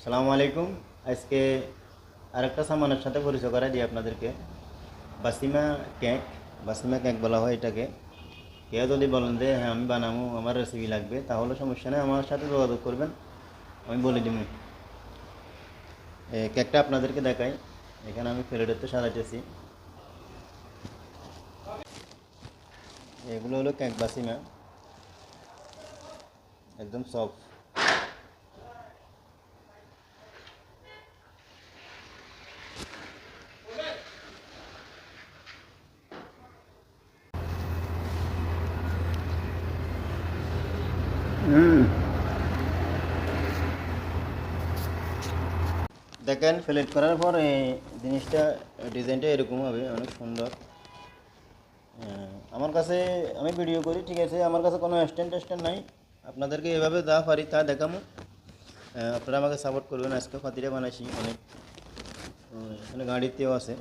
সালামু আলাইকুম। আজকে আরেকটা সামানের সাথে পরিচয় করাই দিই আপনাদেরকে। বাসিমা কেক, বাসিমা কেক বলা হয় এটাকে। কেউ যদি বলেন যে হ্যাঁ আমি বানাবো, আমার রেসিপি লাগবে, তাহলে সমস্যা নেই, আমার সাথে যোগাযোগ করবেন, আমি বলে দিব। কেকটা আপনাদেরকে দেখাই। এখানে আমি প্লেটেতে সাজাইতেছি। এগুলো হলো কেক বাসিমা, একদম সফট। দেখেন প্লেট করার পর এই জিনিসটা, ডিজাইনটা এরকম হবে, অনেক সুন্দর। আমার কাছে, আমি ভিডিও করি ঠিক আছে, আমার কাছে কোনো স্ট্যান্ড নাই। আপনাদেরকে এভাবে যা পারি তা দেখামো। আপনারা আমাকে সাপোর্ট করবেন। আজকে ফাতিরা বানাইছি অনেক, এখানে গাড়িতেও আছে।